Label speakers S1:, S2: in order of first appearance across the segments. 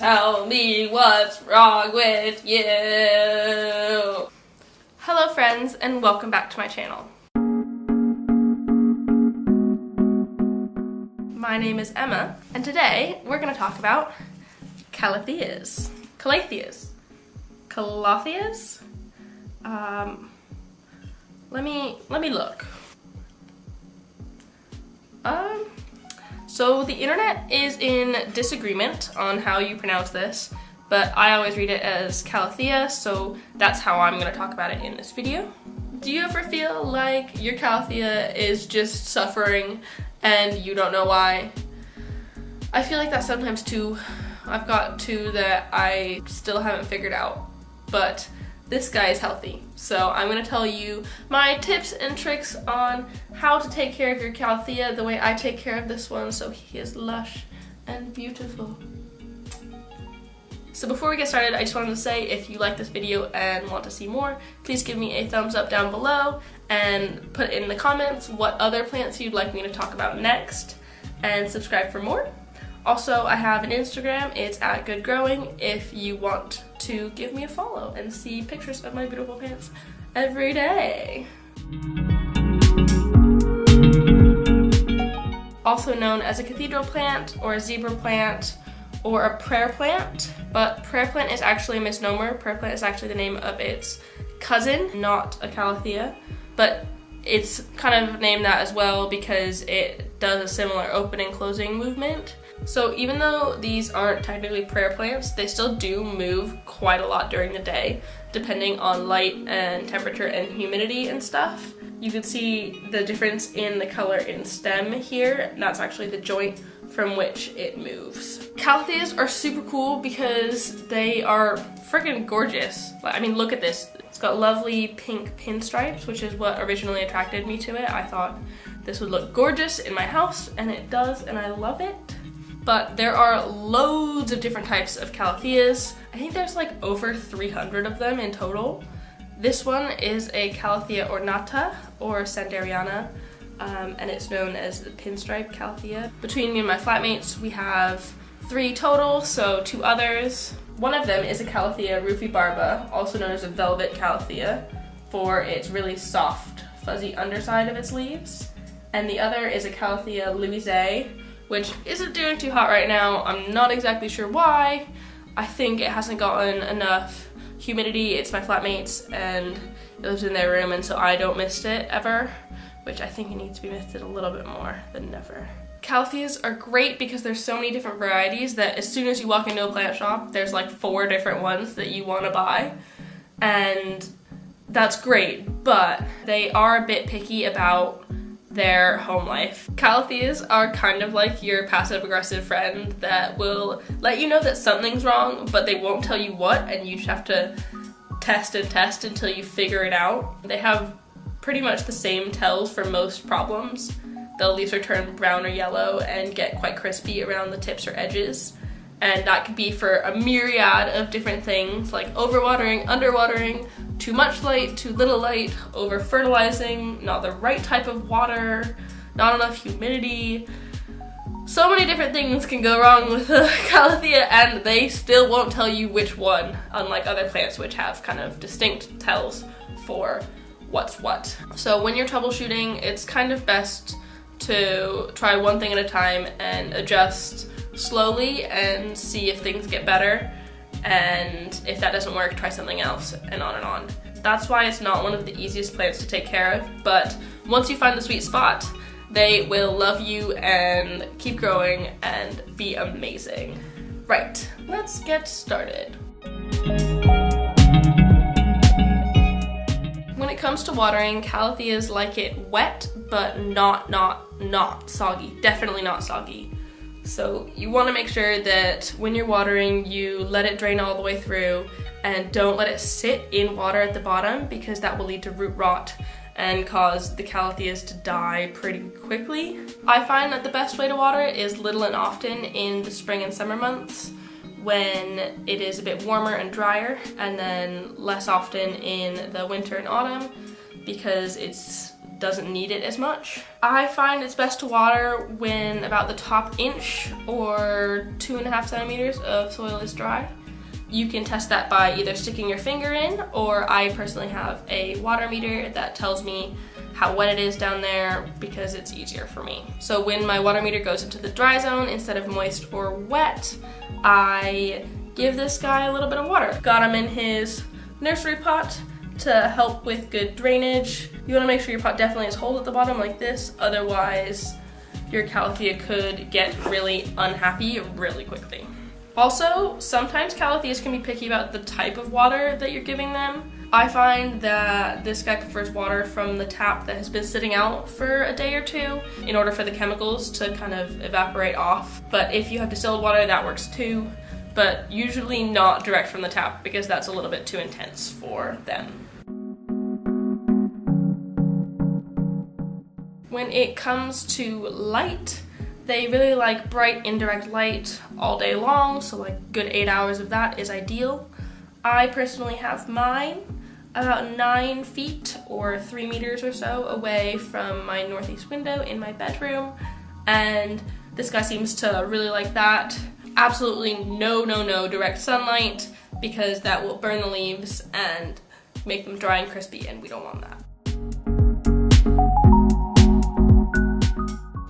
S1: Tell me what's wrong with you. Hello friends, and welcome back to my channel. My name is Emma, and today we're going to talk about Calatheas. Calatheas. Calatheas? Let me look. So the internet is in disagreement on how you pronounce this, but I always read it as Calathea, so that's how I'm going to talk about it in this video. Do you ever feel like your Calathea is just suffering and you don't know why? I feel like that sometimes too. I've got two that I still haven't figured out, but this guy is healthy. So I'm going to tell you my tips and tricks on how to take care of your Calathea the way I take care of this one so he is lush and beautiful. So before we get started, I just wanted to say if you like this video and want to see more, please give me a thumbs up down below and put in the comments what other plants you'd like me to talk about next, and subscribe for more. Also, I have an Instagram, it's @goodgrowing, if you want to give me a follow and see pictures of my beautiful plants every day. Also known as a cathedral plant or a zebra plant or a prayer plant, but prayer plant is actually a misnomer. Prayer plant is actually the name of its cousin, not a Calathea, but it's kind of named that as well because it does a similar open and closing movement. So even though these aren't technically prayer plants, they still do move quite a lot during the day, depending on light and temperature and humidity and stuff. You can see the difference in the color in stem here, and that's actually the joint from which it moves. Calatheas are super cool because they are freaking gorgeous. I mean, look at this. It's got lovely pink pinstripes, which is what originally attracted me to it. I thought this would look gorgeous in my house, and it does, and I love it. But there are loads of different types of Calatheas. I think there's like over 300 of them in total. This one is a Calathea ornata or sanderiana, and it's known as the pinstripe Calathea. Between me and my flatmates, we have 3 total, so 2 others. One of them is a Calathea rufibarba, also known as a velvet Calathea, for its really soft, fuzzy underside of its leaves. And the other is a Calathea louisei, which isn't doing too hot right now. I'm not exactly sure why. I think it hasn't gotten enough humidity. It's my flatmates and it lives in their room, and so I don't mist it ever, which I think it needs to be misted a little bit more than never. Calatheas are great because there's so many different varieties that as soon as you walk into a plant shop, there's like 4 different ones that you want to buy, and that's great, but they are a bit picky about their home life. Calatheas are kind of like your passive-aggressive friend that will let you know that something's wrong, but they won't tell you what, and you just have to test and test until you figure it out. They have pretty much the same tells for most problems. The leaves are turned brown or yellow and get quite crispy around the tips or edges, and that could be for a myriad of different things like overwatering, underwatering, too much light, too little light, over fertilizing, not the right type of water, not enough humidity. So many different things can go wrong with a Calathea, and they still won't tell you which one, unlike other plants which have kind of distinct tells for what's what. So when you're troubleshooting, it's kind of best to try one thing at a time and adjust slowly and see if things get better, and if that doesn't work, try something else, and on and on. That's why it's not one of the easiest plants to take care of, but once you find the sweet spot, they will love you and keep growing and be amazing. Right, let's get started. When it comes to watering, Calatheas like it wet, but not soggy. Definitely not soggy. So you want to make sure that when you're watering, you let it drain all the way through and don't let it sit in water at the bottom, because that will lead to root rot and cause the Calatheas to die pretty quickly. I find that the best way to water it is little and often in the spring and summer months when it is a bit warmer and drier, and then less often in the winter and autumn because it's doesn't need it as much. I find it's best to water when about the top inch or 2.5 centimeters of soil is dry. You can test that by either sticking your finger in, or I personally have a water meter that tells me how wet it is down there because it's easier for me. So when my water meter goes into the dry zone instead of moist or wet, I give this guy a little bit of water. Got him in his nursery pot to help with good drainage. You want to make sure your pot definitely has holes at the bottom like this, otherwise your Calathea could get really unhappy really quickly. Also, sometimes Calatheas can be picky about the type of water that you're giving them. I find that this guy prefers water from the tap that has been sitting out for a day or two in order for the chemicals to kind of evaporate off. But if you have distilled water, that works too, but usually not direct from the tap because that's a little bit too intense for them. When it comes to light, they really like bright indirect light all day long, so like good 8 hours of that is ideal. I personally have mine about 9 feet or 3 meters or so away from my northeast window in my bedroom, and this guy seems to really like that. Absolutely no direct sunlight because that will burn the leaves and make them dry and crispy, and we don't want that.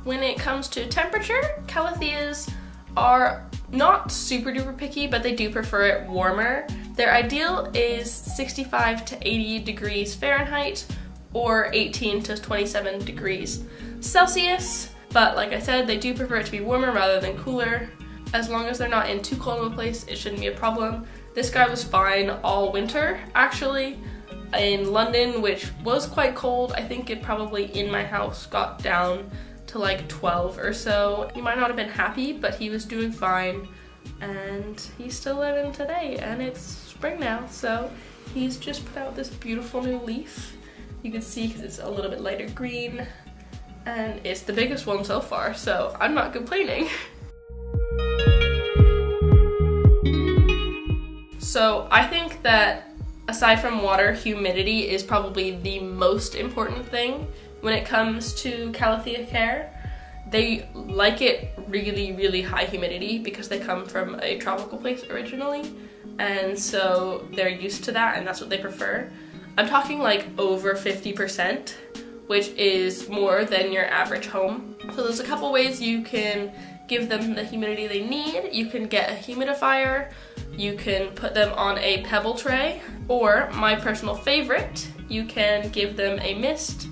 S1: When it comes to temperature, Calatheas are not super duper picky, but they do prefer it warmer. Their ideal is 65 to 80 degrees Fahrenheit or 18 to 27 degrees Celsius. But like I said, they do prefer it to be warmer rather than cooler. As long as they're not in too cold of a place, it shouldn't be a problem. This guy was fine all winter, actually. In London, which was quite cold, I think it probably in my house got down to like 12 or so. He might not have been happy, but he was doing fine, and he's still living today, and it's spring now, so he's just put out this beautiful new leaf. You can see because it's a little bit lighter green, and it's the biggest one so far, so I'm not complaining. So I think that aside from water, humidity is probably the most important thing when it comes to Calathea care. They like it really high humidity because they come from a tropical place originally, and so they're used to that and that's what they prefer. I'm talking like over 50%, which is more than your average home. So there's a couple ways you can give them the humidity they need. You can get a humidifier, you can put them on a pebble tray, or my personal favorite, you can give them a mist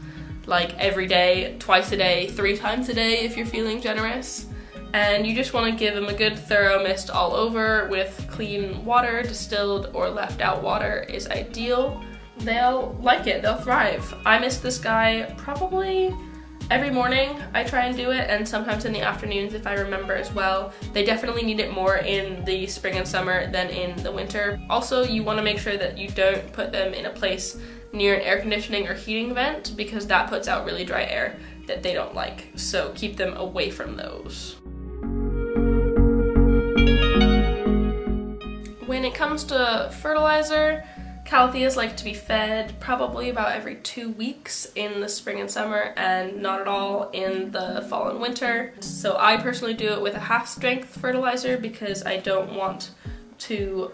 S1: like every day, twice a day, 3 times a day if you're feeling generous. And you just want to give them a good thorough mist all over with clean water. Distilled or left out water is ideal. They'll like it, they'll thrive. I mist this guy probably every morning. I try and do it, and sometimes in the afternoons if I remember as well. They definitely need it more in the spring and summer than in the winter. Also, you want to make sure that you don't put them in a place near an air conditioning or heating vent because that puts out really dry air that they don't like. So keep them away from those. When it comes to fertilizer, Calatheas like to be fed probably about every 2 weeks in the spring and summer, and not at all in the fall and winter. So I personally do it with a half-strength fertilizer because I don't want to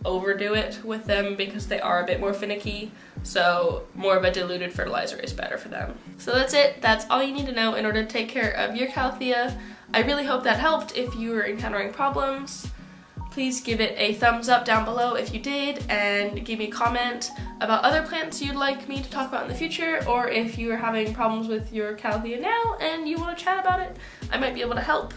S1: overdo it with them because they are a bit more finicky. So more of a diluted fertilizer is better for them. So that's it. That's all you need to know in order to take care of your Calathea. I really hope that helped if you were encountering problems. Please give it a thumbs up down below if you did, and give me a comment about other plants you'd like me to talk about in the future, or if you are having problems with your Calathea now and you want to chat about it, I might be able to help,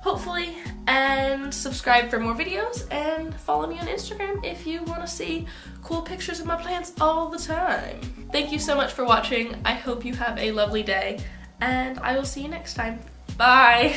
S1: hopefully. And subscribe for more videos, and follow me on Instagram if you want to see cool pictures of my plants all the time. Thank you so much for watching. I hope you have a lovely day, and I will see you next time. Bye!